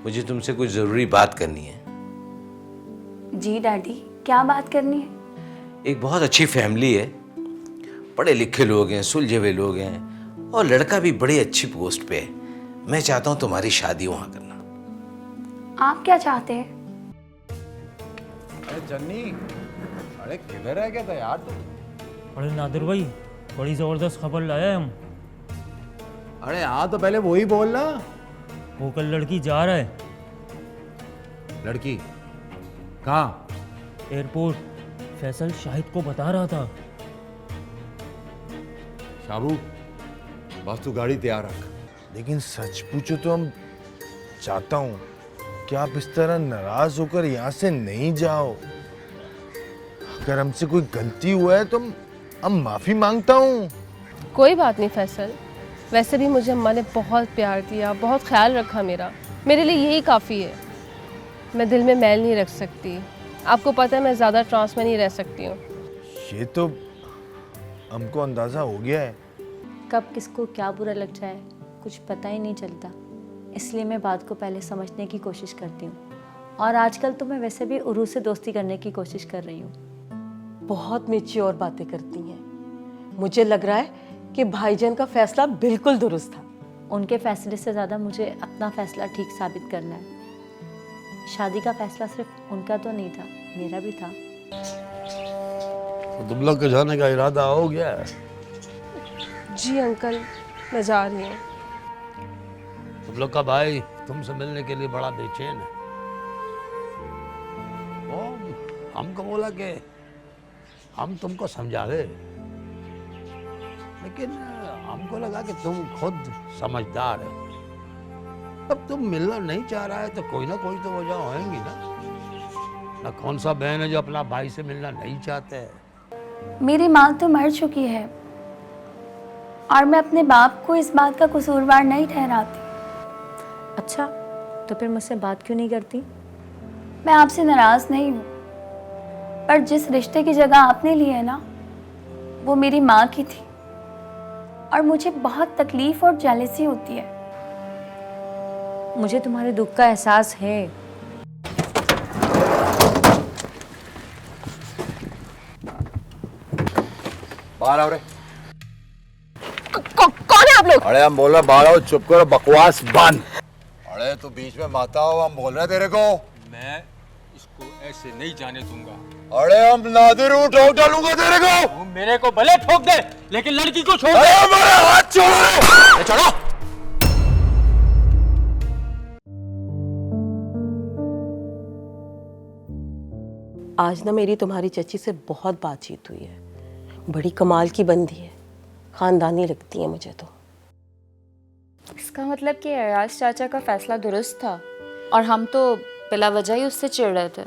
मुझे तुमसे कुछ ज़रूरी बात करनी है। जी डैडी, क्या बात करनी है? एक बहुत अच्छी फैमिली है, पढ़े लिखे लोग हैं, सुलझे हुए लोग हैं और लड़का भी बड़ी अच्छी पोस्ट पे है। मैं चाहता हूँ तुम्हारी शादी वहाँ करना। आप क्या चाहते हैं? अरे जन्नी, अरे किधर है क्या था यार तू? अरे नादिर भाई, बड़ी ज़बरदस्त खबर लाया है हम। अरे हाँ तो पहले वही बोल ना। वो कल लड़की जा रहा है लड़की कहाँ? एयरपोर्ट। फैसल शाहिद को बता रहा था। शाबू, बस तू गाड़ी तैयार रख। लेकिन सच पूछो तो हम चाहता हूँ कि आप इस तरह नाराज होकर यहाँ से नहीं जाओ। अगर हमसे कोई गलती हुआ है तो हम माफी मांगता हूँ। कोई बात नहीं फैसल, वैसे भी मुझे अम्मा ने बहुत प्यार दिया, बहुत ख्याल रखा मेरा। मेरे लिए यही काफ़ी है। मैं दिल में मैल नहीं रख सकती। आपको पता है मैं ज़्यादा ट्रांस में नहीं रह सकती हूँ। ये तो हमको अंदाजा हो गया है। कब किसको क्या बुरा लग जाए कुछ पता ही नहीं चलता, इसलिए मैं बात को पहले समझने की कोशिश करती हूँ। और आजकल तो मैं वैसे भी उरू से दोस्ती करने की कोशिश कर रही हूँ। बहुत मैच्योर बातें करती हैं। मुझे लग रहा है कि भाईजान का फैसला बिल्कुल दुरुस्त था। उनके फैसले से ज़्यादा मुझे अपना फैसला ठीक साबित करना है। शादी का फैसला सिर्फ उनका तो नहीं था, मेरा भी था। तो तुम लोग के जाने का इरादा हो गया है? जी अंकल, मैं जा रही हूँ। तुम लोग का भाई तुमसे मिलने के लिए बड़ा बेचैन है। वो हमको बोला कि हम तुमको समझावे, लेकिन हमको लगा कि तुम खुद समझदार है। अब तुम मिलना नहीं चाह रहा है तो कोई ना कोई तो वजह होएंगी ना। कौन सा बहन है जो अपना भाई से मिलना नहीं चाहते है? मेरी माँ तो मर चुकी है और मैं अपने बाप को इस बात का कसूरवार नहीं ठहराती। अच्छा, तो फिर मुझसे बात क्यों नहीं करती? मैं आपसे नाराज नहीं हूँ, पर जिस रिश्ते की जगह आपने ली है ना, वो मेरी माँ की थी और मुझे बहुत तकलीफ और जेलसी होती है। मुझे तुम्हारे दुख का एहसास है। बाहर आओ रे। कौन है आप लोग? अरे हम बोल रहे बाहर आओ, चुप करो, बकवास बंद। अरे तू बीच में माता हो, हम बोल रहे तेरे को। मैं इसको ऐसे नहीं जाने दूंगा। अरे हम नादिर हूँ, ठोक डालूंगा तेरे को। तू मेरे को भले ठोक दे, लेकिन लड़की को छोड़ दे। अरे हमारे हाथ छोड़ो। छोड़ो। आज ना मेरी तुम्हारी चची से बहुत बातचीत हुई है। बड़ी कमाल की बंदी है, खानदानी लगती है मुझे तो। इसका मतलब कि अयाज चाचा का फैसला दुरुस्त था और हम तो बिला वजह ही उससे चिढ़ रहे थे।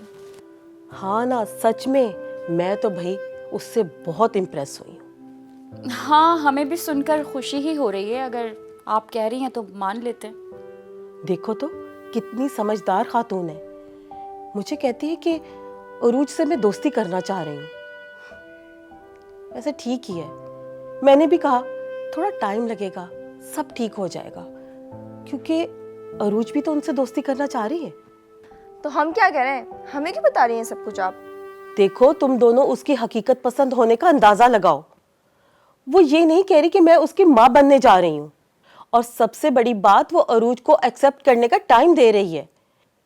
हाँ ना, सच में मैं तो भाई उससे बहुत इम्प्रेस हुई हूँ। हाँ, हमें भी सुनकर खुशी ही हो रही है। अगर आप कह रही हैं तो मान लेते हैं। देखो तो कितनी समझदार खातून है। मुझे कहती है कि उरूज से मैं दोस्ती करना चाह रही हूँ। वैसे ठीक ही है, मैंने भी कहा थोड़ा टाइम लगेगा, सब ठीक हो जाएगा, क्योंकि अरूज भी तो उनसे दोस्ती करना चाह रही है। तो हम क्या करें? हमें क्यों बता रही हैं सब कुछ आप? देखो, तुम दोनों उसकी हकीकत पसंद होने का अंदाजा लगाओ। वो ये नहीं कह रही कि मैं उसकी माँ बनने जा रही हूँ, और सबसे बड़ी बात, वो अरूज को एक्सेप्ट करने का टाइम दे रही है।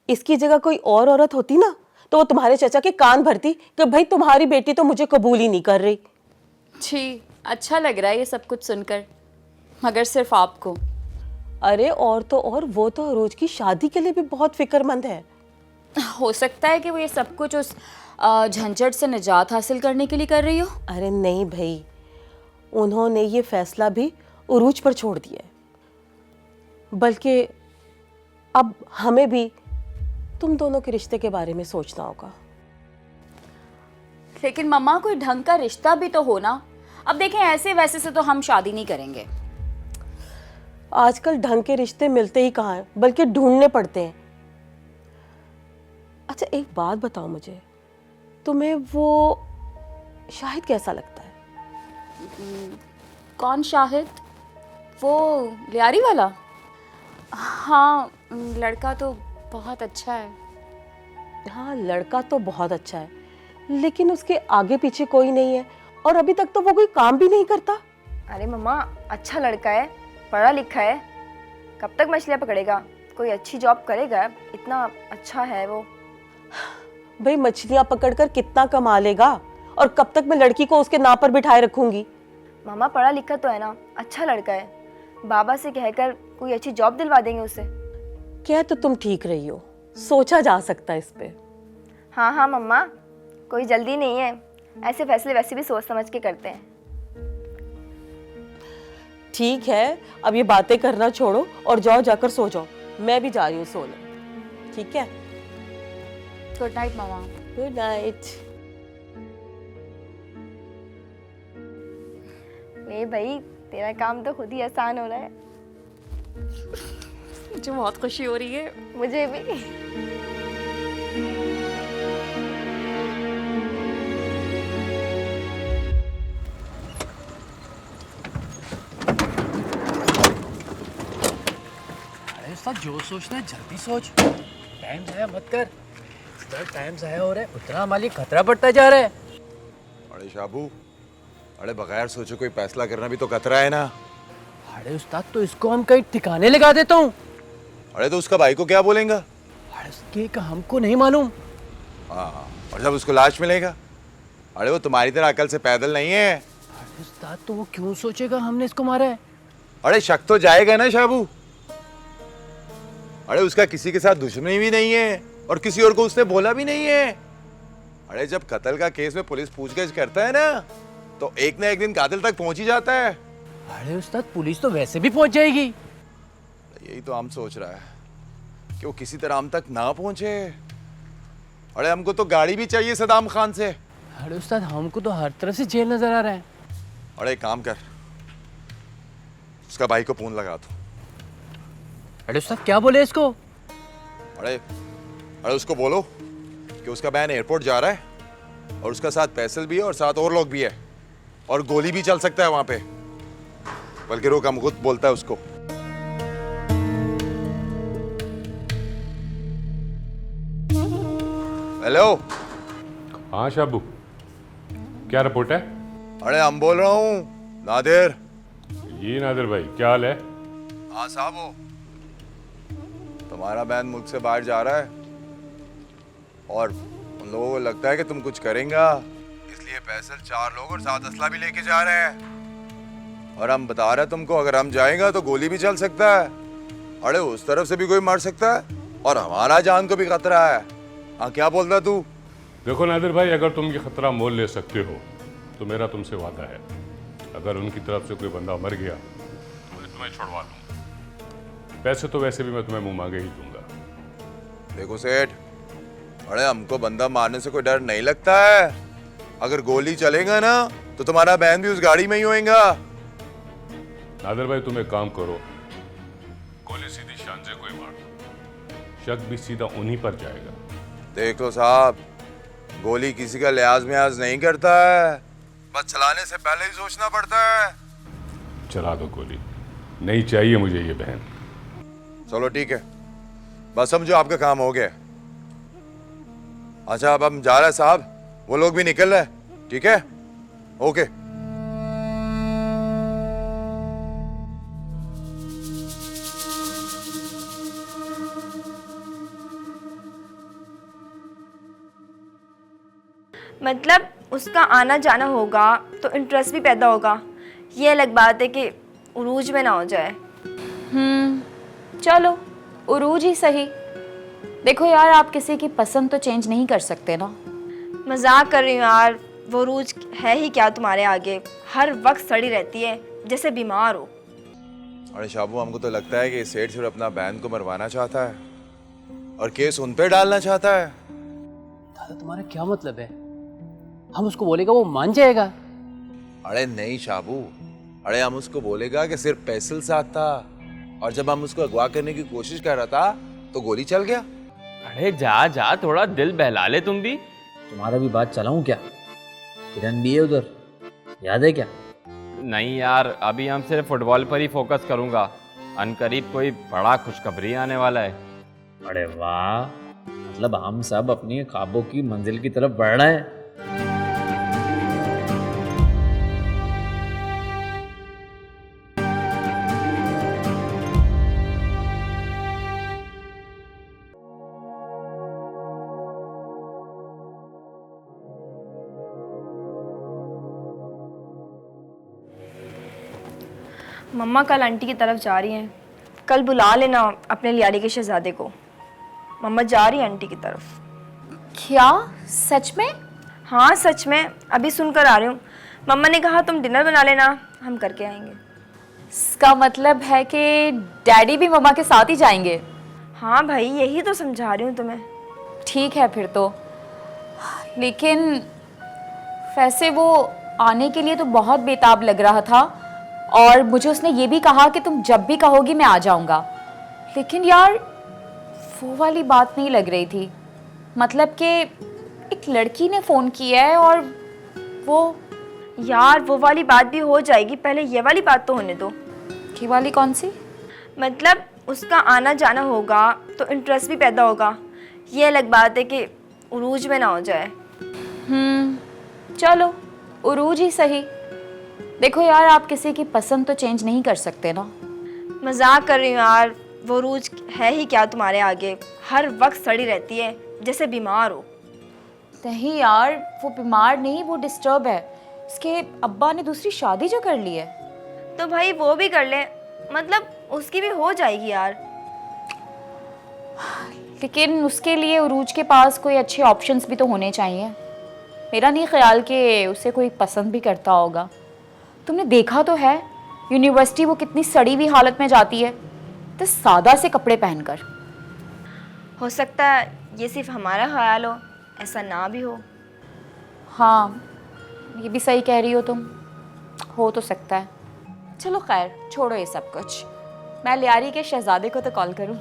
इसकी जगह कोई और औरत होती ना, तो वो तुम्हारे चाचा के कान भरती कि भाई तुम्हारी बेटी तो मुझे कबूल ही नहीं कर रही। जी, अच्छा लग रहा है ये सब कुछ सुनकर, मगर सिर्फ आपको। अरे और तो और, वो तो अरूज की शादी के लिए भी बहुत फिक्रमंद है। हो सकता है कि वो ये सब कुछ उस झंझट से निजात हासिल करने के लिए कर रही हो। अरे नहीं भाई, उन्होंने ये फैसला भी उरूज पर छोड़ दिया है। बल्कि अब हमें भी तुम दोनों के रिश्ते के बारे में सोचना होगा। लेकिन मम्मा, कोई ढंग का रिश्ता भी तो हो ना। अब देखें, ऐसे वैसे से तो हम शादी नहीं करेंगे। आजकल ढंग के रिश्ते मिलते ही कहाँ हैं, बल्कि ढूंढने पड़ते हैं। अच्छा एक बात बताओ मुझे, तुम्हें वो शाहिद कैसा लगता है? कौन शाहिद? वो लियारी वाला? हाँ, लड़का तो बहुत अच्छा है। हाँ, लड़का तो बहुत अच्छा है, लेकिन उसके आगे पीछे कोई नहीं है और अभी तक तो वो कोई काम भी नहीं करता। अरे मम्मा, अच्छा लड़का है, पढ़ा लिखा है, कब तक मछलियाँ पकड़ेगा? कोई अच्छी जॉब करेगा, इतना अच्छा है वो। भाई मछलियाँ पकड़कर कितना कमा लेगा और कब तक मैं लड़की को उसके नाम पर बिठाए रखूंगी? मामा पढ़ा लिखा तो है ना, अच्छा लड़का है, बाबा से कहकर कोई अच्छी जॉब दिलवा देंगे उसे। क्या तो तुम ठीक रही हो, सोचा जा सकता है इस पे। हाँ हाँ मम्मा, कोई जल्दी नहीं है, ऐसे फैसले वैसे भी सोच समझ के करते हैं। ठीक है, अब ये बातें करना छोड़ो और जाओ, जाकर सो जाओ। मैं भी जा रही हूँ सोने। ठीक है, गुड नाइट मामा। Good night. ले भाई, तेरा काम तो खुद ही आसान हो रहा है। मुझे बहुत खुशी हो रही है। मुझे भी। अरे सब जो सोचना है जल्दी सोच, टाइम जाया मत कर। जितना टाइम जाया हो रहा है उतना हमारे लिए खतरा बढ़ता जा रहा है। अरे शाबू, अरे बगैर सोचे कोई फैसला करना भी तो खतरा है ना। अरे उस्ताद, तो इसको हम कहीं ठिकाने लगा देता हूँ। अरे तो उसका भाई को क्या बोलेगा? अरे उसके का हमको नहीं मालूम। हाँ, और जब उसको लाश मिलेगा? अरे वो तुम्हारी तरह अकल से पैदल नहीं है। अरे उस्ताद, तो वो क्यों सोचेगा हमने इसको मारा है? अरे शक तो जाएगा ना शाबू। अरे उसका किसी के साथ दुश्मनी भी नहीं है और किसी और को उसने बोला भी नहीं है। अरे जब कत्ल का केस में पुलिस पूछताछ करता है ना, तो एक ना एक दिन कातिल तक पहुंच ही जाता है। अरे उस्ताद, पुलिस तो वैसे भी पहुंच जाएगी। यही तो हम सोच रहा है कि वो किसी तरह हम तक ना पहुंचे। अरे हमको तो गाड़ी भी चाहिए सदाम खान से। अरे उस्ताद, हमको तो हर तरफ से जेल नजर आ रहा है। अरे एक काम कर, उसका भाई को फोन लगा दो। अरे उस्ताद, क्या बोले इसको? अरे उसको बोलो कि उसका बहन एयरपोर्ट जा रहा है और उसका साथ फैसल भी है और साथ और लोग भी है और गोली भी चल सकता है वहां पे। बल्कि रोक, हम खुद बोलता है उसको। हेलो। हाँ शाबू, क्या रिपोर्ट है? अरे हम बोल रहा हूँ नादिर। ये नादिर भाई, क्या हाल है? हाँ साहब, हो तुम्हारा बहन मुल्क से बाहर जा रहा है और उन लोगों को लगता है कि तुम कुछ करेंगा, इसलिए फैसल 4 लोग और 7 असला भी लेके जा रहे हैं। और हम बता रहे हैं तुमको, अगर हम जाएंगे तो गोली भी चल सकता है। अरे उस तरफ से भी कोई मर सकता है और हमारा जान को भी खतरा है। हाँ, क्या बोलता तू? देखो नादिर भाई, अगर तुम ये खतरा मोल ले सकते हो तो मेरा तुमसे वादा है, अगर उनकी तरफ से कोई बंदा मर गया तो मैं तुम्हें छुड़वा दूंगा। पैसे तो वैसे भी मैं तुम्हें मुंह मांगे ही दूंगा। देखो सेठ, अरे हमको बंदा मारने से कोई डर नहीं लगता है। अगर गोली चलेगा ना तो तुम्हारा बहन भी उस गाड़ी में ही होएगा। नादिर भाई, तुम एक काम करो, गोली सीधी शान से कोई मार दो, शक भी सीधा उन्हीं पर जाएगा। देख लो साहब, गोली किसी का लिहाज मियाज नहीं करता है, बस चलाने से पहले ही सोचना पड़ता है। चला दो गोली, नहीं चाहिए मुझे ये बहन। चलो ठीक है, बस समझो आपका काम हो गया। अच्छा, अब हम जा रहे हैं साहब, वो लोग भी निकल रहे हैं। ठीक है, ओके। मतलब उसका आना जाना होगा तो इंटरेस्ट भी पैदा होगा। ये अलग बात है कि उरूज में ना हो जाए। चलो उरूज ही सही। देखो यार, आप किसी की पसंद तो चेंज नहीं कर सकते ना। मजाक कर रही हूँ यार, वो उरूज है ही क्या तुम्हारे आगे, हर वक्त सड़ी रहती है जैसे बीमार हो। अरे शाबू, हमको तो लगता है कि सेठ सिर्फ अपना बहन को मरवाना चाहता है और केस उन पे डालना चाहता है। दादा, तुम्हारा क्या मतलब है? हम उसको बोलेगा वो मान जाएगा? अरे नहीं शाबू, अरे हम उसको बोलेगा कि सिर्फ फैसल साथ था और जब हम उसको अगवा करने की कोशिश कर रहा था तो गोली चल गया। अरे जा जा, थोड़ा दिल बहला ले तुम भी। तुम्हारा भी बात चलाऊं क्या? किरण भी है उधर, याद है क्या? नहीं यार, अभी हम सिर्फ फुटबॉल पर ही फोकस करूंगा। अनकरीब कोई बड़ा खुशखबरी आने वाला है। अरे वाह, मतलब हम सब अपनी ख्वाबों की मंजिल की तरफ बढ़ रहे हैं। मम्मा कल आंटी की तरफ जा रही हैं, कल बुला लेना अपने लियारी के शहजादे को। मम्मा जा रही हैं आंटी की तरफ। क्या सच में? हाँ सच में, अभी सुनकर आ रही हूँ। मम्मा ने कहा तुम डिनर बना लेना, हम करके आएंगे। इसका मतलब है कि डैडी भी मम्मा के साथ ही जाएंगे? हाँ भाई, यही तो समझा रही हूँ तुम्हें। ठीक है फिर तो, लेकिन वैसे वो आने के लिए तो बहुत बेताब लग रहा था और मुझे उसने ये भी कहा कि तुम जब भी कहोगी मैं आ जाऊंगा। लेकिन यार वो वाली बात नहीं लग रही थी, मतलब कि एक लड़की ने फ़ोन किया है और वो। यार वो वाली बात भी हो जाएगी, पहले ये वाली बात तो होने दो। ये वाली कौन सी? मतलब उसका आना जाना होगा तो इंटरेस्ट भी पैदा होगा। ये अलग बात है कि उरूज में ना हो जाए। चलो उरूज ही सही। देखो यार, आप किसी की पसंद तो चेंज नहीं कर सकते ना। मजाक कर रही हूँ यार, वो उरूज है ही क्या तुम्हारे आगे, हर वक्त सड़ी रहती है जैसे बीमार हो। नहीं यार, वो बीमार नहीं, वो डिस्टर्ब है। उसके अब्बा ने दूसरी शादी जो कर ली है। तो भाई वो भी कर ले, मतलब उसकी भी हो जाएगी यार। लेकिन उसके लिए उरूज के पास कोई अच्छे ऑप्शंस भी तो होने चाहिए। मेरा नहीं ख्याल कि उसे कोई पसंद भी करता होगा। तुमने देखा तो है यूनिवर्सिटी वो कितनी सड़ी हुई हालत में जाती है, तो सादा से कपड़े पहनकर। हो सकता है ये सिर्फ हमारा ख्याल हो, ऐसा ना भी हो। हाँ ये भी सही कह रही हो तुम, हो तो सकता है। चलो खैर छोड़ो ये सब कुछ, मैं लियारी के शहजादे को तो कॉल करूं।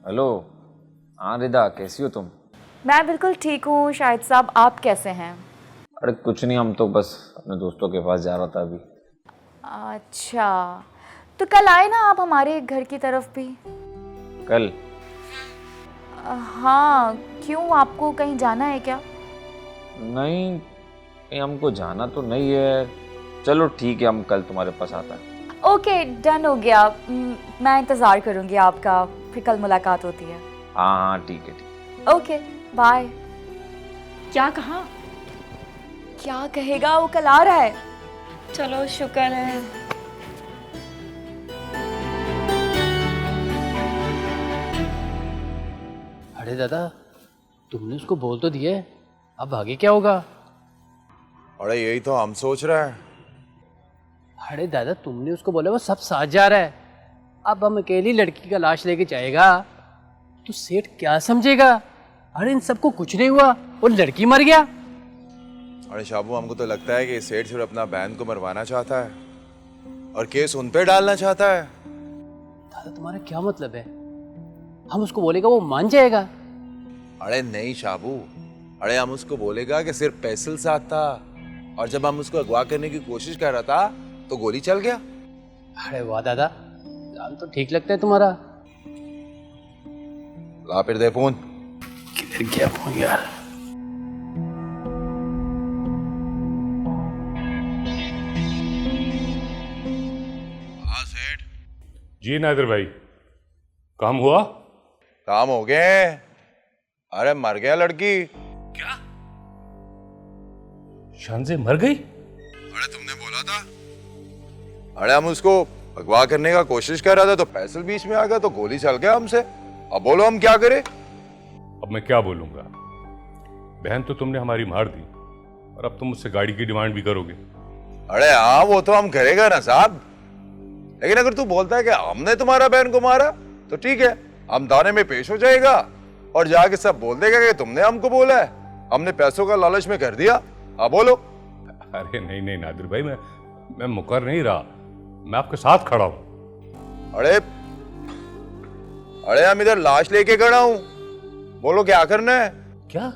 हेलो, हाँ रिदा, कैसी हो तुम? मैं बिल्कुल ठीक हूँ शाहिद साहब, आप कैसे हैं? अरे कुछ नहीं, हम तो बस अपने दोस्तों के पास जा रहा था अभी। अच्छा, तो कल आए ना आप हमारे घर की तरफ भी। कल? हाँ, क्यों आपको कहीं जाना है क्या? नहीं, कहीं हमको जाना तो नहीं है। चलो ठीक है, हम कल तुम्हारे पास आता है। ओके डन हो गया। मैं इंतज़ार करूँगी आपका, फिर कल मुलाकात होती है। हाँ हाँ ठीक है, ठीक। Okay bye. क्या कहा? क्या कहेगा, वो कल आ रहा है। चलो शुक्र है। अरे दादा, तुमने उसको बोल तो दिए, अब आगे क्या होगा? अरे यही तो हम सोच रहे हैं। अरे दादा, तुमने उसको बोला वो सब साथ जा रहा है, अब हम अकेली लड़की का लाश लेके जाएगा तो सेठ क्या समझेगा? अरे इन सबको कुछ नहीं हुआ, वो लड़की मर गया। अरे शाबू, हमको तो लगता है कि सेठ सिर्फ अपना बहन को मरवाना चाहता है और केस उन पे डालना चाहता है। दादा तुम्हारा क्या मतलब है? हम उसको बोलेगा वो मान जाएगा? अरे नहीं शाबू, अरे हम उसको बोलेगा कि सिर्फ पैसल साथ था और जब हम उसको अगवा करने की कोशिश कर रहा था तो गोली चल गया। अरे वाह दादा, प्लान तो ठीक लगता है तुम्हारा। ला फिर दे फोन। किधर गया फोन यार? हाँ सेठ। जी नादिर भाई, काम हुआ? काम हो गए। अरे मर गया लड़की। क्या? शानज़े मर गई? अरे तुमने बोला था। अरे हम उसको अगवा करने का कोशिश कर रहा था तो फैसल बीच में आ गया तो गोली चल गया हमसे। अब बोलो हम क्या करें? अब मैं क्या बोलूंगा? बहन तो तुमने हमारी मार दी और अब तुम मुझसे गाड़ी की डिमांड भी करोगे। अरे हाँ, वो तो हम करेगा ना साहब, लेकिन अगर तू बोलता है कि हमने तुम्हारा बहन को मारा तो ठीक है, हम थाने में पेश हो जाएगा और जाके सब बोल देगा कि तुमने हमको बोला है, हमने पैसों का लालच में कर दिया। अब बोलो। अरे नहीं नहीं नादिर भाई, मैं मुकर नहीं रहा, मैं आपके साथ खड़ा हूं। अरे हम इधर लाश लेके खड़ा हूं, बोलो क्या करना है? क्या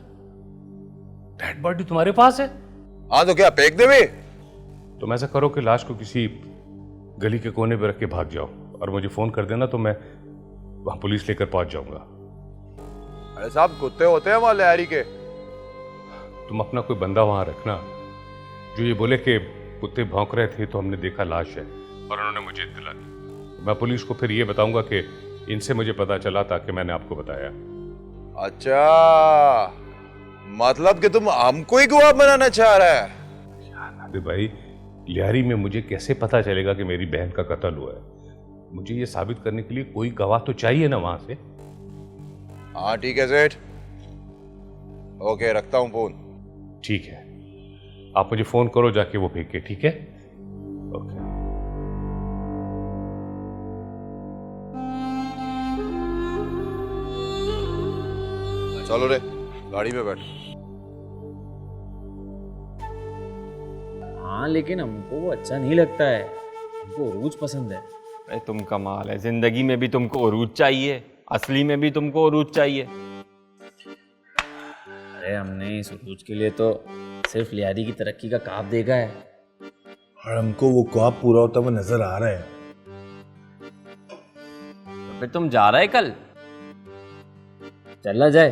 डेड बॉडी तुम्हारे पास है? हाँ तो क्या फेंक दे भी? तुम ऐसा करो कि लाश को किसी गली के कोने पर रख के भाग जाओ और मुझे फोन कर देना, तो मैं वहां पुलिस लेकर पहुंच जाऊंगा। अरे साहब कुत्ते होते हैं वहां लहरी के। तुम अपना कोई बंदा वहां रखना जो ये बोले कि कुत्ते भौंक रहे थे तो हमने देखा लाश है और उन्होंने मुझे इत्तला दी। मैं पुलिस को फिर ये बताऊंगा कि इनसे मुझे पता चला था कि मैंने आपको बताया। अच्छा, मतलब कि तुम हमको ही गवाह बनाना चाह रहा है? नादिर भाई, लियारी में मुझे कैसे पता चलेगा कि मेरी बहन का कत्ल हुआ है? मुझे ये साबित करने के लिए कोई गवाह तो चाहिए ना वहां से। हाँ ठीक है सेठ, ओके रखता हूं फोन। ठीक है, आप मुझे फोन करो जाके वो भेज के, ठीक है? ओके। चलो रे, गाड़ी में बैठ। हाँ लेकिन हमको वो अच्छा नहीं लगता है, हमको उरूज पसंद है। अरे तुम कमाल है, जिंदगी में भी तुमको उरूज चाहिए, असली में भी तुमको उरूज चाहिए। अरे हमने इस उरूज के लिए तो सिर्फ लियारी की तरक्की का ख्वाब देखा है और हमको वो ख्वाब पूरा होता हुआ नजर आ रहा है। तो फिर तुम जा रहे कल? चला जाए।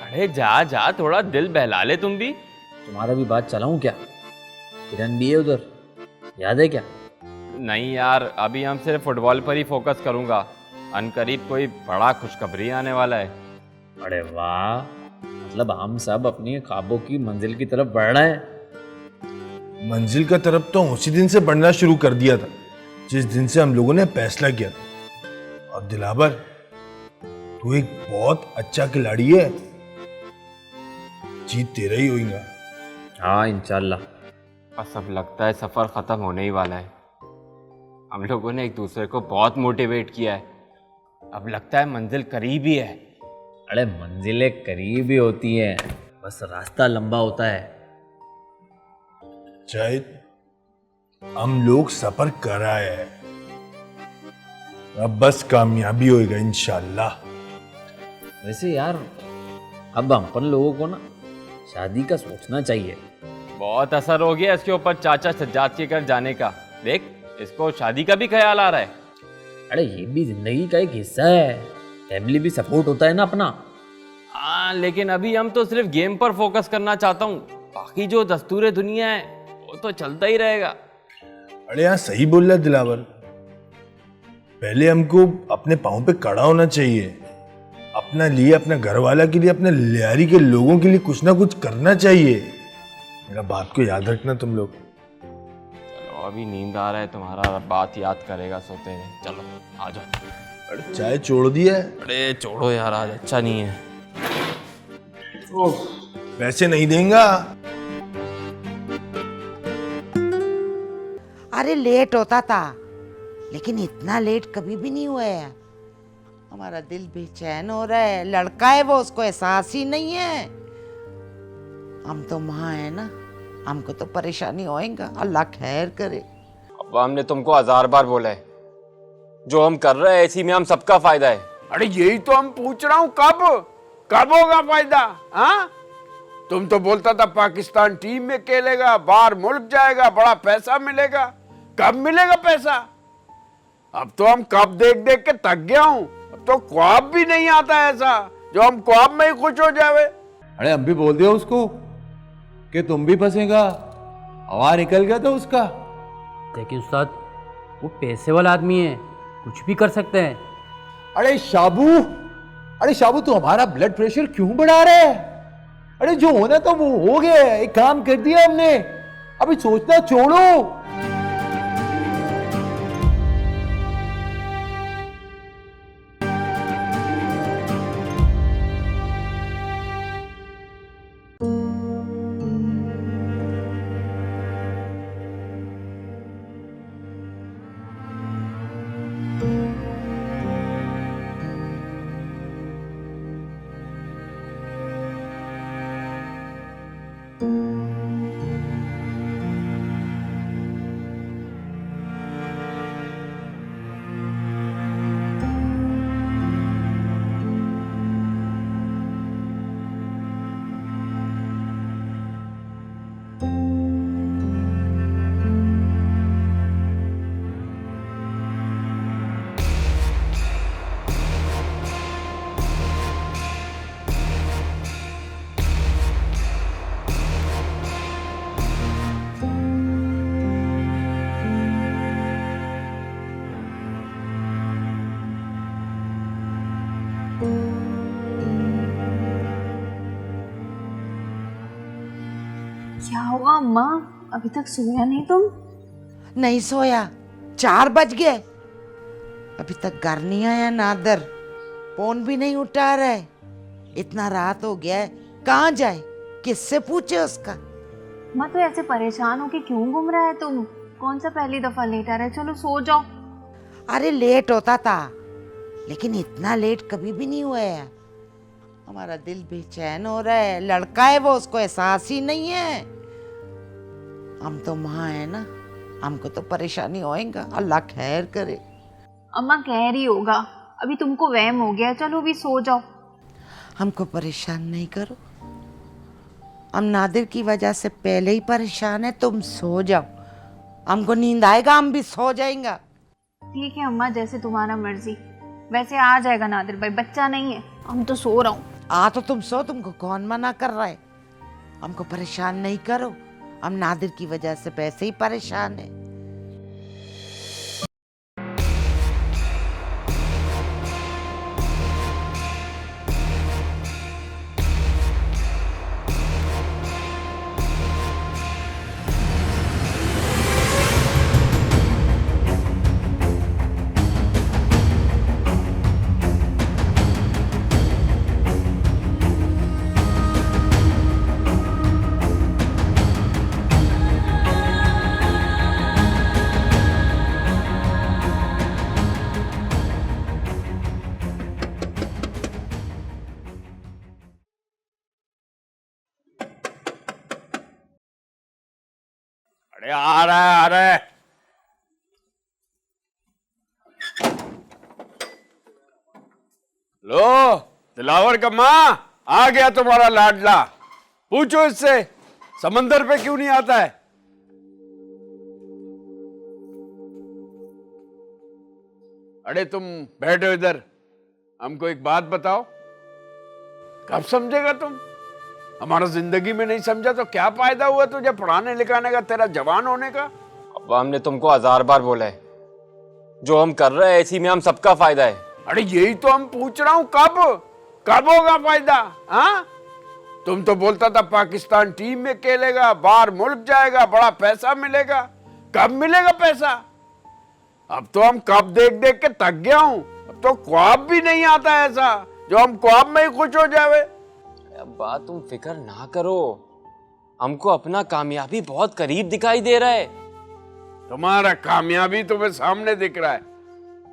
अरे जा जा, थोड़ा दिल बहला ले तुम भी। तुम्हारा भी बात चलाऊं क्या? किरण भी है उधर, याद है क्या? नहीं यार, अभी हम सिर्फ फुटबॉल पर ही फोकस करूंगा। अनकरीब कोई बड़ा खुशखबरी आने वाला है। अरे वाह, मतलब हम सब अपनी ख्वाबों की मंजिल की तरफ बढ़ रहे हैं। मंजिल का तरफ तो उसी दिन से बढ़ना शुरू कर दिया था जिस दिन से हम लोगों ने फैसला किया था। और दिलावर, तू एक बहुत अच्छा खिलाड़ी है, जीत तेरा ही होगा। हाँ इंशाल्लाह। बस अब लगता है सफ़र ख़त्म होने ही वाला है। हम लोगों ने एक दूसरे को बहुत मोटिवेट किया है, अब लगता है मंजिल करीब ही है। अरे मंजिलें करीब ही होती हैं, बस रास्ता लंबा होता है। शायद हम लोग सफर कर रहे हैं, अब बस कामयाबी होएगा इंशाल्लाह। वैसे यार, अब अपन लोगों को ना शादी का सोचना चाहिए। बहुत असर हो गया इसके ऊपर चाचा सज्जाद के घर जाने का। देख, इसको शादी का भी ख्याल आ रहा है। अरे ये भी जिंदगी का एक हिस्सा है, फैमिली भी सपोर्ट होता है ना अपना। हाँ लेकिन अभी हम तो सिर्फ गेम पर फोकस करना चाहता हूँ, बाकी जो दस्तूर दुनिया है वो तो चलता ही रहेगा। अरे यहाँ सही बोल रहा दिलावर, पहले हमको अपने पाँव पे खड़ा होना चाहिए, अपना लिए, अपने घर वाला के लिए, अपने लियारी के लोगों के लिए कुछ ना कुछ करना चाहिए। मेरा बात को याद रखना तुम लोग। चलो अभी नींद आ रहा है, तुम्हारा बात याद करेगा सोते हैं। चलो आ जाओ। अरे चाय छोड़ दिया है? अरे छोड़ो यार, आज अच्छा नहीं है। वैसे नहीं देंगा। अरे लेट होता था, लेकिन इतना लेट कभी भी नहीं हुआ है। हमारा दिल बेचैन हो रहा है, लड़का है वो, उसको एहसास ही नहीं है। हम तो माँ है ना, हमको तो परेशानी होएगा, अल्लाह खैर करे। अब हमने तुमको 1000 बार बोला है, जो हम कर रहे हैं इसी में हम सबका फायदा है। अरे यही तो हम पूछ रहा हूँ, कब होगा फायदा? हाँ, तुम तो बोलता था पाकिस्तान टीम में खेलेगा, बाहर मुल्क जाएगा, बड़ा पैसा मिलेगा। कब मिलेगा पैसा? अब तो हम कब देख देख के थक गया हूँ, अब तो ख्वाब भी नहीं आता ऐसा जो हम ख्वाब में ही खुश हो जावे। अरे हम भी बोल दिया उसको कि तुम भी फंसेगा, हवा निकल गया था उसका। देखिए उस्ताद, वो पैसे वाला आदमी है, कुछ भी कर सकते हैं। अरे शाबू तू हमारा ब्लड प्रेशर क्यों बढ़ा रहा है? अरे जो होना था वो हो गया, एक काम कर दिया हमने, अभी सोचना छोड़ो। क्या हुआ अम्मा, अभी तक सोया नहीं तुम? नहीं सोया, 4 बज गए, अभी तक घर नहीं आया नादर, फोन भी नहीं उठा रहा है। इतना रात हो गया है, कहाँ जाए, किससे पूछे उसका? अम्मा तो ऐसे परेशान हो के क्यों घूम रहा है तुम? कौन सा पहली दफा लेट आ रहा है? चलो सो जाओ। अरे लेट होता था, लेकिन इतना लेट कभी भी नहीं हुआ है। हमारा दिल बेचैन हो रहा है, लड़का है वो, उसको एहसास ही नहीं है। हम तो माँ है ना, हमको तो परेशानी होएगा, अल्लाह खैर करे। अम्मा कह रही होगा, अभी तुमको वहम हो गया, चलो अभी सो जाओ। हमको परेशान नहीं करो, हम नादिर की वजह से पहले ही परेशान है, तुम सो जाओ, हमको नींद आएगा, हम भी सो जाएंगे। ठीक है अम्मा, जैसे तुम्हारा मर्जी। वैसे आ जाएगा नादिर भाई, बच्चा नहीं है। हम तो सो रहा हूँ। तो तुम सो, तुमको कौन मना कर रहा है? हमको परेशान नहीं करो, हम नादिर की वजह से वैसे ही परेशान है। अरे आ रहा है। लो दिलावर का माँ, आ गया तुम्हारा लाडला। पूछो इससे समंदर पे क्यों नहीं आता है। अरे तुम बैठो इधर, हमको एक बात बताओ, कब समझेगा तुम? हमारा जिंदगी में नहीं समझा तो क्या फायदा हुआ तुझे पढ़ाने लिखाने का, तेरा जवान होने का? अब हमने तुमको 1000 बार बोला है, जो हम कर रहे हैं इसी में हम सबका फायदा है। अरे यही तो हम पूछ रहा हूं, कब होगा फायदा? हाँ, तुम तो बोलता था पाकिस्तान टीम में खेलेगा, बाहर मुल्क जाएगा, बड़ा पैसा मिलेगा। कब मिलेगा पैसा? अब तो हम कब देख देख के थक गया हूं, अब तो ख्वाब भी नहीं आता ऐसा जो हम ख्वाब में ही खुश हो जावे। अब्बा तुम फिक्र ना करो, हमको अपना कामयाबी बहुत करीब दिखाई दे रहा है। तुम्हारा कामयाबी तुम्हें सामने दिख रहा है,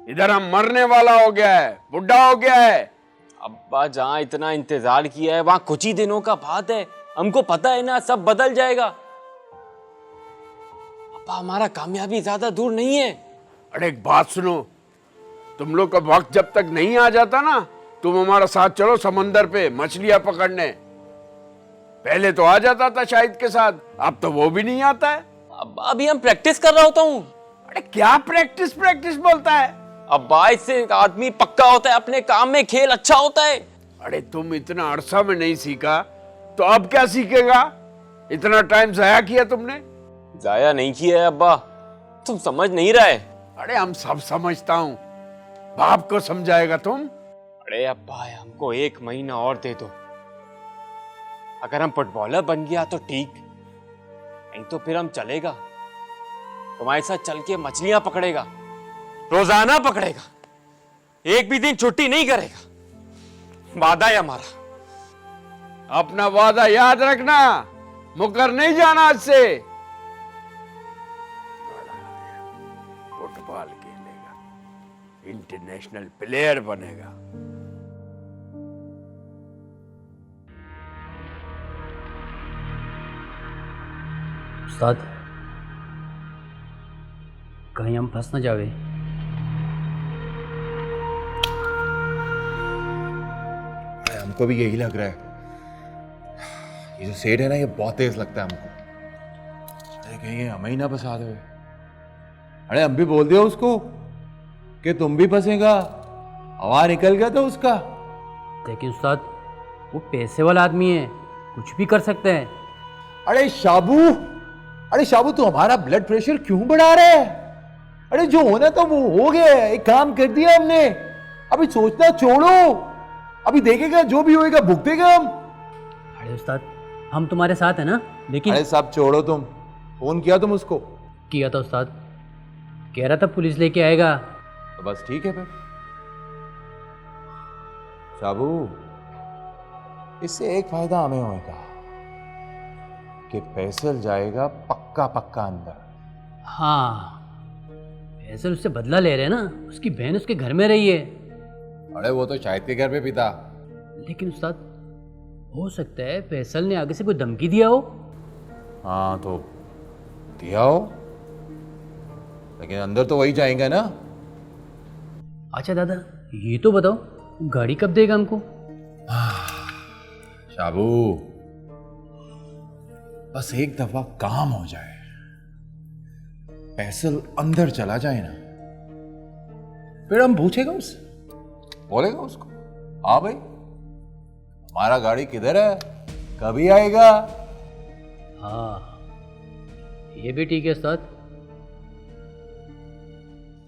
इधर हम मरने वाला हो गया है, बुढ़ा हो गया है। अब्बा जहाँ इतना इंतजार किया है वहां कुछ ही दिनों का बात है, हमको पता है ना सब बदल जाएगा। अब्बा हमारा कामयाबी ज्यादा दूर नहीं है। अरे एक बात सुनो, तुम लोग का वक्त जब तक नहीं आ जाता ना, तुम हमारा साथ चलो समंदर पे मछलियां पकड़ने। पहले तो आ जाता था शाहिद के साथ, अब तो वो भी नहीं आता है। अब्बा अभी हम प्रैक्टिस कर रहा होता हूँ। अरे क्या प्रैक्टिस बोलता है? अब्बा इससे आदमी पक्का होता है, अपने काम में खेल अच्छा होता है। अरे तुम इतना अरसा में नहीं सीखा तो अब क्या सीखेगा? इतना टाइम जाया किया तुमने। जाया नहीं किया है अब्बा, तुम समझ नहीं रहे। अरे हम सब समझता हूँ, बाप को समझाएगा तुम? अरे अब्बा हमको 1 महीना और दे दो, अगर हम फुटबॉलर बन गया तो ठीक, नहीं तो फिर हम चलेगा, तुम्हारे साथ चल के मछलियां पकड़ेगा, रोजाना पकड़ेगा, एक भी दिन छुट्टी नहीं करेगा, वादा है हमारा। अपना वादा याद रखना, मुकर नहीं जाना आज से। फुटबॉल खेलेगा, इंटरनेशनल प्लेयर बनेगा। उस्ताद कहीं हम फंस न जावे। हमको भी यही लग रहा है, ये जो सेठ है ना, ये बहुत तेज लगता है हमको। अरे कहीं हमें ही ना फंसा दो। अरे हम भी बोल दिया उसको कि तुम भी फंसेगा, हवा निकल गया तो उसका। लेकिन उस्ताद वो पैसे वाला आदमी है, कुछ भी कर सकते हैं। अरे शाबू तू हमारा ब्लड प्रेशर क्यों बढ़ा रहा है? अरे जो होना था वो हो गया, एक काम कर दिया हमने, अभी सोचना छोड़ो, अभी देखेगा जो भी होएगा भुगतेगा हम। अरे उस्ताद हम तुम्हारे साथ है ना। लेकिन अरे सब छोड़ो, तुम फोन किया तुम उसको? किया था उस्ताद, कह रहा था पुलिस लेके आएगा। तो बस ठीक है फिर। शाबू, इससे एक फायदा हमें होगा कि फैसल जाएगा पक्का पक्का अंदर। हाँ, फैसल उससे बदला ले रहे हैं ना, उसकी बहन उसके घर में रही है। अरे वो तो शायद के घर पे भी था। लेकिन उस्ताद, हो सकता है फैसल ने आगे से कोई धमकी दिया हो। हाँ तो दिया हो, लेकिन अंदर तो वही जाएंगे ना। अच्छा दादा, ये तो बताओ, गाड़ी कब देगा हमको? शाबू, बस एक दफा काम हो जाए, फैसल अंदर चला जाए ना, फिर हम पूछेगा उससे, बोलेगा उसको, हाँ भाई हमारा गाड़ी किधर है, कभी आएगा। हाँ, ये भी ठीक है उस्ताद।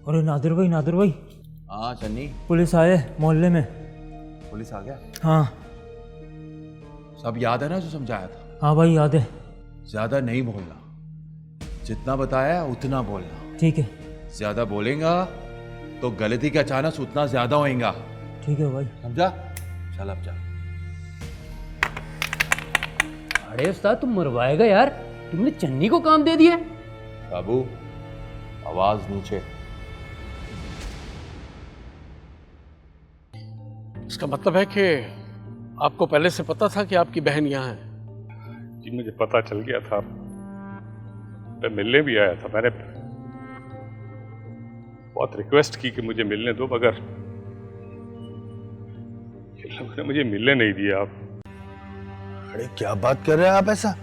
अरे नादिर भाई, हाँ चन्नी, पुलिस आए मोहल्ले में। पुलिस आ गया? हाँ सब याद है ना जो समझाया था? हाँ भाई याद है। ज्यादा नहीं बोलना, जितना बताया उतना बोलना। ठीक है। ज्यादा बोलेगा तो गलती का चांस उतना ज्यादा होएगा। ठीक है भाई। समझा? चल अब जा। अरे उस्ताद, तुम मरवाएगा यार, तुमने चन्नी को काम दे दिया। बाबू, आवाज नीचे। इसका मतलब है कि आपको पहले से पता था कि आपकी बहन यहाँ है? जी मुझे पता चल गया था, मैं मिलने भी आया था। मैंने बहुत रिक्वेस्ट की कि मुझे मिलने दो, मगर ये लोगों ने मुझे मिलने नहीं दिया। आप अरे क्या बात कर रहे हैं आप? ऐसा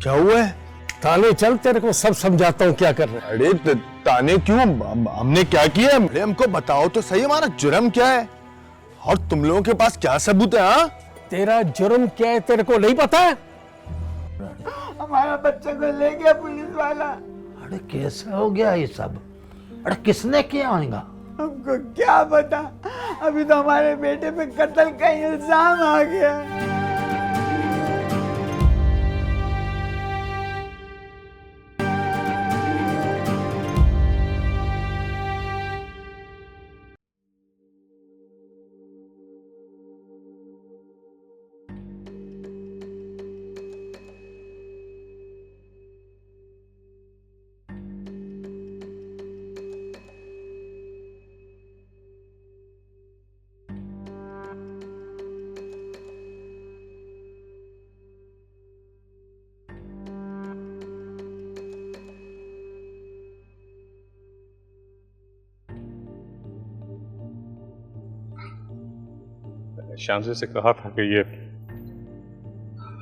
क्या हुआ है? थाने चल, तेरे को सब समझाता हूँ क्या कर रहे हैं। अरे ताने क्यों? हमने क्या किया? अरे हमको बताओ तो सही, हमारा जुर्म क्या है और तुम लोगों के पास क्या सबूत है? हाँ, तेरा जुर्म क्या है तेरे को नहीं पता है? हमारा बच्चा को ले गया पुलिस वाला। अरे कैसे हो गया ये सब? अरे किसने किया होगा? हमको क्या पता, अभी तो हमारे बेटे पे कत्ल का इल्जाम आ गया। शांति से कहा था कि ये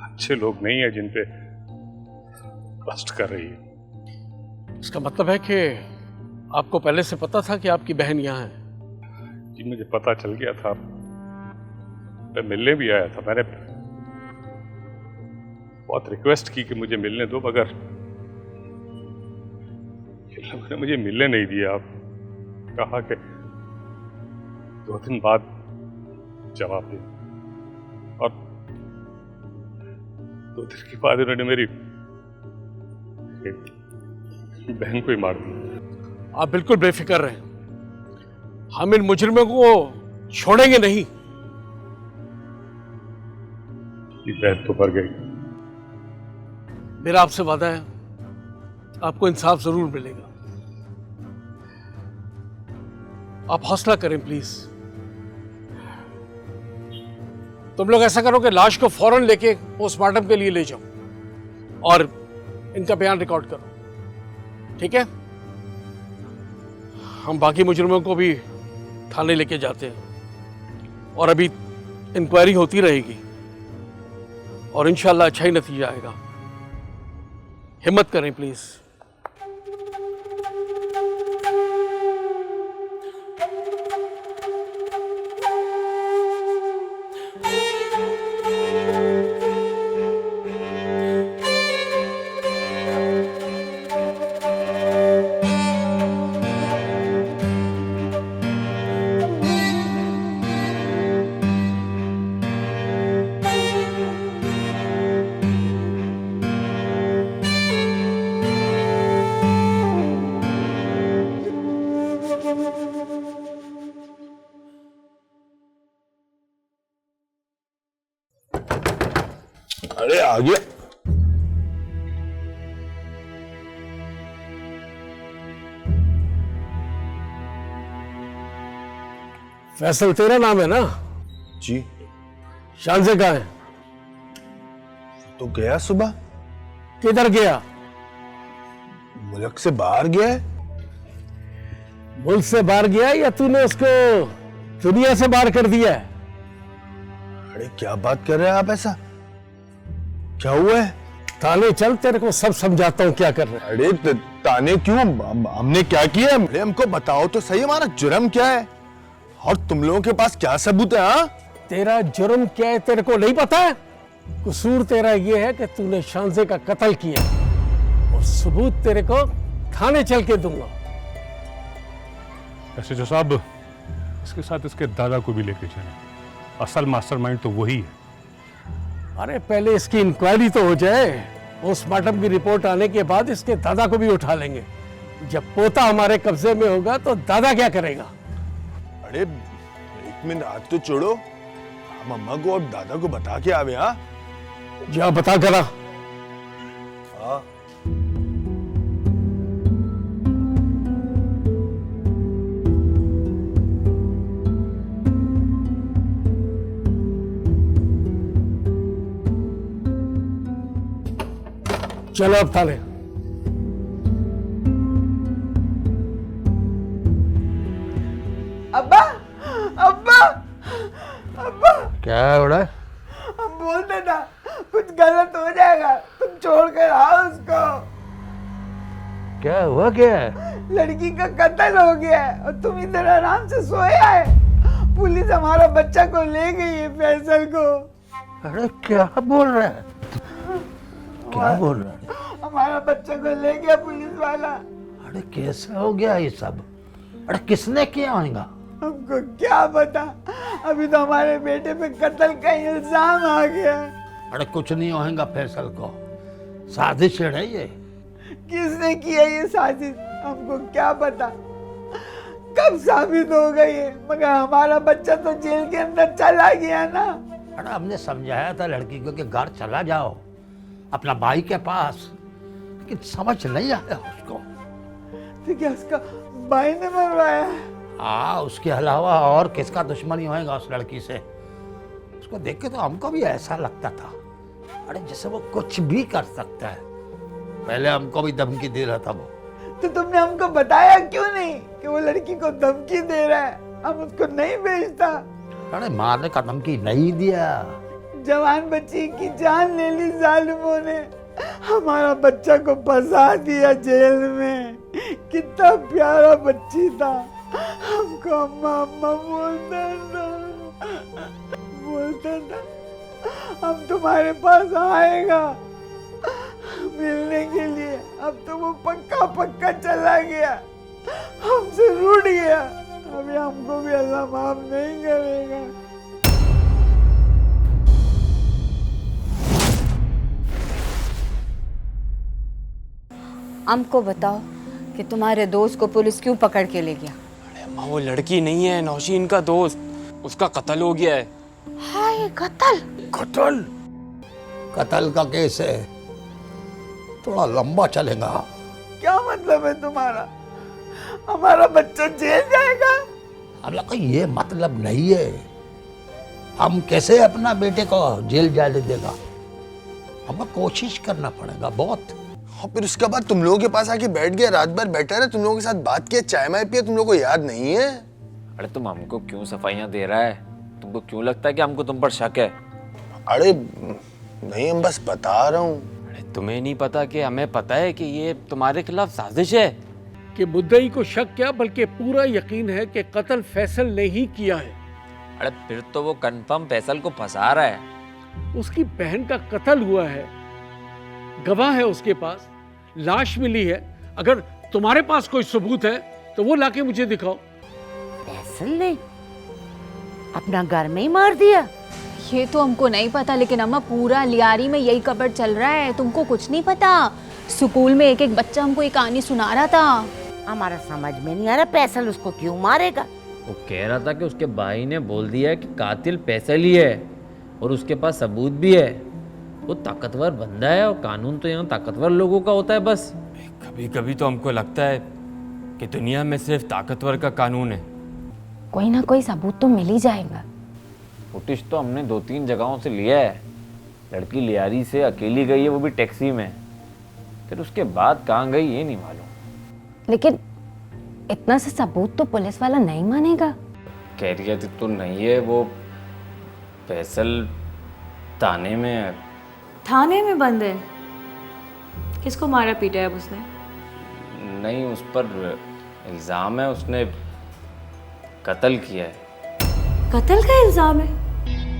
अच्छे लोग नहीं है जिन पे ट्रस्ट कर रही है। इसका मतलब है कि आपको पहले से पता था कि आपकी बहन यहाँ है? जी मुझे पता चल गया था, मैं मिलने भी आया था। मैंने बहुत रिक्वेस्ट की कि मुझे मिलने दो, मगर ये लोगों ने मुझे मिलने नहीं दिया। आप कहा कि 2 दिन बाद जवाब दे, और 2 दिन के बाद उन्होंने मेरी बहन को ही मार दिया। आप बिल्कुल बेफिक्र रहें, हम इन मुजरिमों को छोड़ेंगे नहीं। बहन तो मर गई। मेरा आपसे वादा है, आपको इंसाफ जरूर मिलेगा। आप हौसला करें प्लीज। तुम लोग ऐसा करो कि लाश को फौरन लेके पोस्टमार्टम के लिए ले जाओ और इनका बयान रिकॉर्ड करो, ठीक है? हम बाकी मुजरिमों को भी थाने लेके जाते हैं और अभी इंक्वायरी होती रहेगी और इंशाल्लाह अच्छा ही नतीजा आएगा। हिम्मत करें प्लीज। अरे आ गया। फैसल तेरा नाम है ना? जी। शानजे कहाँ है? तो गया सुबह। किधर गया? मुल्क से बाहर गया है। मुल्क से बाहर गया या तूने उसको दुनिया से बाहर कर दिया है? अरे क्या बात कर रहे हैं आप ऐसा? क्या हुआ है? थाने चल, तेरे को सब समझाता हूँ क्या कर रहे हैं। अरे ताने क्यों? हमने क्या किया? अरे हमको बताओ तो सही, हमारा जुर्म क्या है और तुम लोगों के पास क्या सबूत है? हाँ, तेरा जुर्म क्या है तेरे को नहीं पता है? कसूर तेरा ये है कि तूने शानजे का कत्ल किया और सबूत तेरे को थाने चल के दूंगा। एसएचओ साहब, इसके साथ इसके दादा को भी लेके चले। असल मास्टरमाइंड तो वही है। अरे पहले इसकी इंक्वायरी तो हो जाए, पोस्टमार्टम की रिपोर्ट आने के बाद इसके दादा को भी उठा लेंगे। जब पोता हमारे कब्जे में होगा तो दादा क्या करेगा? अरे एक मिनट हाथ तो छोड़ो, हम अम्मा को और दादा को बता के आवे। हाँ जा बता करा। हाँ चलो अब थाने। अब्बा अब्बा अब्बा, क्या है बड़ा? हम बोलते ना कुछ गलत हो जाएगा, तुम छोड़ कर आओ उसको। क्या हुआ? क्या है? लड़की का कत्ल हो गया है और तुम इधर आराम से सोए आए। पुलिस हमारा बच्चा को ले गई है, फैसल को। अरे क्या बोल रहा है? क्या बोल रहा है? हमारा बच्चा को ले गया पुलिस वाला। अरे कैसे हो गया ये सब? अरे किसने किया होगा? हमको क्या पता, अभी तो हमारे बेटे पे कत्ल का इल्जाम आ गया। अरे कुछ नहीं होगा फैसल को, साजिश है ये। किसने किया ये साजिश हमको क्या पता, कब साबित हो गई है, मगर हमारा बच्चा तो जेल के अंदर चला गया ना। अरे हमने समझाया था लड़की को कि घर चला जाओ अपना भाई के पास, लेकिन समझ नहीं आया उसको। तो क्या उसका भाई ने मरवाया? हाँ, उसके अलावा और किसका दुश्मनी होएगा उस लड़की से? उसको देख के तो हमको भी ऐसा लगता था, अरे जैसे वो कुछ भी कर सकता है। पहले हमको भी धमकी दे रहा था वो। तो तुमने हमको बताया क्यों नहीं कि वो लड़की को धमकी दे रहा है? हम उसको नहीं भेजता। अरे मारने का धमकी नहीं दिया। जवान बच्ची की जान ले ली जालिमों ने, हमारा बच्चा को फंसा दिया जेल में। कितना प्यारा बच्ची था, हमको अम्मा अम्मा बोलता था। हम तुम्हारे पास आएगा मिलने के लिए, अब तो वो पक्का पक्का चला गया, हमसे रूठ गया। अभी हमको भी अल्लाह माफ नहीं करेगा। हमको बताओ कि तुम्हारे दोस्त को पुलिस क्यों पकड़ के ले गया? अरे अम्मा, वो लड़की नहीं है, नौशीन का दोस्त, उसका कत्ल हो गया है। हाय कत्ल? कत्ल? कत्ल का केस है, थोड़ा लंबा चलेगा। क्या मतलब है तुम्हारा? हमारा बच्चा जेल जाएगा? हालांकि ये मतलब नहीं है। हम कैसे अपना बेटे को जेल जाने देगा? हमें कोशिश करना पड़ेगा बहुत। और फिर उसके बाद तुम लोगों के पास आके बैठ गया, रात भर बैठा रहा, तुम लोगों के साथ बात किया, चाय माय पिया, तुम लोगों को याद नहीं है? अरे तुम हमको क्यों सफाइयां दे रहा है? तुमको क्यों लगता है कि हमको तुम पर शक है? अरे नहीं, हम बस बता रहा हूँ। अरे तुम्हें नहीं पता कि हमें पता है कि ये तुम्हारे खिलाफ साजिश है? कि मुद्दई को शक क्या बल्कि पूरा यकीन है कि कत्ल फैसल ने ही किया है। अरे फिर तो वो कंफर्म फैसल को फंसा रहा है। उसकी बहन का कत्ल हुआ है, गवाह है उसके पास, लाश मिली है। अगर तुम्हारे पास कोई सबूत है तो वो लाके मुझे दिखाओ। फैसल ने अपना घर में ही मार दिया? ये तो हमको नहीं पता, लेकिन अम्मा पूरा लियारी में यही खबर चल रहा है। तुमको कुछ नहीं पता? स्कूल में एक एक बच्चा हमको ये कहानी सुना रहा था। हमारा समझ में नहीं आ रहा फैसल उसको क्यों मारेगा। वो कह रहा था कि उसके भाई ने बोल दिया है कि कातिल फैसल ही है और उसके पास सबूत भी है। वो ताकतवर बंदा है और कानून तो यहाँ ताकतवर लोगों का होता है बस। कभी कभी तो हमको लगता है कि दुनिया में सिर्फ ताकतवर का कानून है। कोई ना कोई सबूत तो मिल ही जाएगा। फुटेज तो हमने 2-3 जगहों से लिया है। लड़की लियारी से अकेली गई है, वो भी टैक्सी में। फिर उसके बाद कहाँ गई ये नहीं मालूम। लेकिन इतना से सबूत तो पुलिस वाला नहीं मानेगा। कैरियर तो नहीं है, वो फैसल थाने में है। थाने में बंद है? किसको मारा पीटा है अब उसने? नहीं, उस पर इल्ज़ाम है उसने कत्ल किया है। कत्ल का इल्जाम है?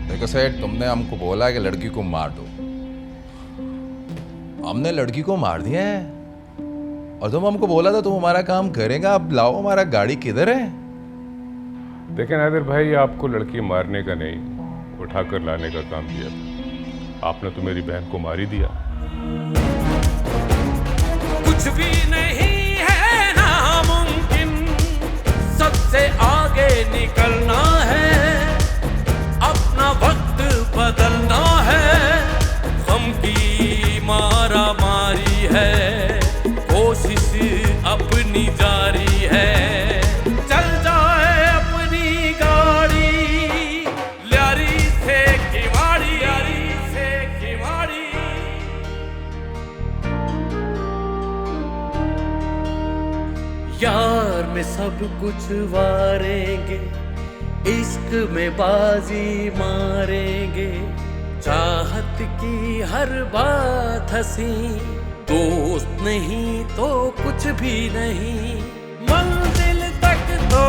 देखो सेठ, तुमने हमको बोला कि लड़की को मार दो, हमने लड़की को मार दिया है। और तुम हमको बोला था तुम हमारा काम करेगा। अब लाओ, हमारा गाड़ी किधर है? देखें नादिर भाई, आपको लड़की मारने का नहीं, उठाकर लाने का काम दिया था। आपने तो मेरी बहन को मार ही दिया। कुछ भी नहीं है नामुमकिन, सबसे आगे निकलना है, अपना वक्त बदलना है, गम की मारा मारी है, कोशिश अपनी जारी है, चल जाए अपनी गाड़ी, ल्यारी से खिवाड़ी, ल्यारी से खिवाड़ी। यार में सब कुछ वारेंगे, इश्क में बाजी मारेंगे, चाहत की हर बात हंसी, दोस्त नहीं तो कुछ भी नहीं, मंजिल तक तो